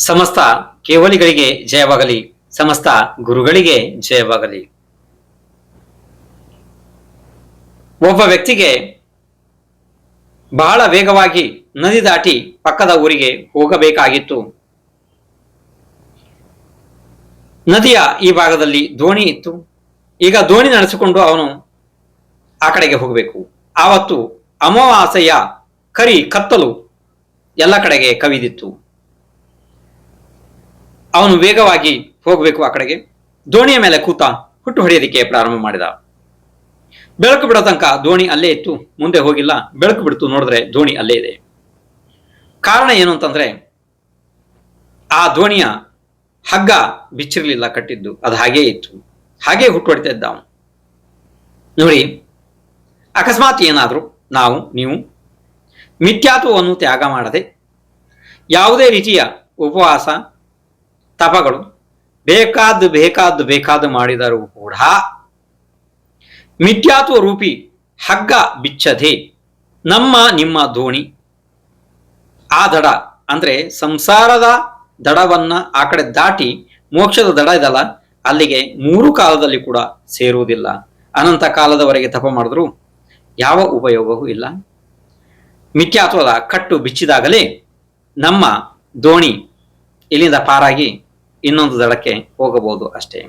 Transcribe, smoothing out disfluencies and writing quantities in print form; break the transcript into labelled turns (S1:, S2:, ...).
S1: ಸಮಸ್ತ ಕೇವಲಿಗಳಿಗೆ ಜಯವಾಗಲಿ. ಸಮಸ್ತ ಗುರುಗಳಿಗೆ ಜಯವಾಗಲಿ. ಒಬ್ಬ ವ್ಯಕ್ತಿಗೆ ಬಹಳ ವೇಗವಾಗಿ ನದಿ ದಾಟಿ ಪಕ್ಕದ ಊರಿಗೆ ಹೋಗಬೇಕಾಗಿತ್ತು. ನದಿಯ ಈ ಭಾಗದಲ್ಲಿ ದೋಣಿ ಇತ್ತು. ಈಗ ದೋಣಿ ನಡೆಸಿಕೊಂಡು ಅವನು ಆ ಕಡೆಗೆ ಹೋಗಬೇಕು. ಆವತ್ತು ಅಮಾವಾಸ್ಯೆಯ ಕರಿ ಕತ್ತಲು ಎಲ್ಲ ಕಡೆಗೆ ಕವಿದಿತ್ತು. ಅವನು ವೇಗವಾಗಿ ಹೋಗಬೇಕು ಆ ಕಡೆಗೆ. ದೋಣಿಯ ಮೇಲೆ ಕೂತ ಹುಟ್ಟು ಹೊಡೆಯೋದಕ್ಕೆ ಪ್ರಾರಂಭ ಮಾಡಿದ. ಬೆಳಕು ಬಿಡೋ ತನಕ ದೋಣಿ ಅಲ್ಲೇ ಇತ್ತು, ಮುಂದೆ ಹೋಗಿಲ್ಲ. ಬೆಳಕು ಬಿಡ್ತು, ನೋಡಿದ್ರೆ ದೋಣಿ ಅಲ್ಲೇ ಇದೆ. ಕಾರಣ ಏನು ಅಂತಂದ್ರೆ ಆ ದೋಣಿಯ ಹಗ್ಗ ಬಿಚ್ಚಿರ್ಲಿಲ್ಲ, ಕಟ್ಟಿದ್ದು ಅದು ಹಾಗೇ ಇತ್ತು. ಹಾಗೇ ಹುಟ್ಟು ಹೊಡಿತಾ ಇದ್ದ ಅವನು. ನೋಡಿ, ಅಕಸ್ಮಾತ್ ಏನಾದರೂ ನೀವು ಮಿಥ್ಯಾತ್ವವನ್ನು ತ್ಯಾಗ ಮಾಡದೆ ಯಾವುದೇ ರೀತಿಯ ಉಪವಾಸ ತಪಗಳು ಬೇಕಾದ್ದು ಮಾಡಿದರೂ ಕೂಡ ಮಿಥ್ಯಾತ್ವ ರೂಪಿ ಹಗ್ಗ ಬಿಚ್ಚದೆ ನಿಮ್ಮ ದೋಣಿ ಆ ದಡ ಅಂದ್ರೆ ಸಂಸಾರದ ದಡವನ್ನ ಆ ಕಡೆ ದಾಟಿ ಮೋಕ್ಷದ ದಡ ಇದಲ್ಲ, ಅಲ್ಲಿಗೆ 3 ಕಾಲದಲ್ಲಿ ಕೂಡ ಸೇರುವುದಿಲ್ಲ. ಅನಂತ ಕಾಲದವರೆಗೆ ತಪ ಮಾಡಿದ್ರು ಯಾವ ಉಪಯೋಗವೂ ಇಲ್ಲ. ಮಿಥ್ಯಾತ್ವದ ಕಟ್ಟು ಬಿಚ್ಚಿದಾಗಲೇ ನಮ್ಮ ದೋಣಿ ಇಲ್ಲಿಂದ ಪಾರಾಗಿ ಇನ್ನೊಂದು ದಡಕ್ಕೆ ಹೋಗಬಹುದು ಅಷ್ಟೇ.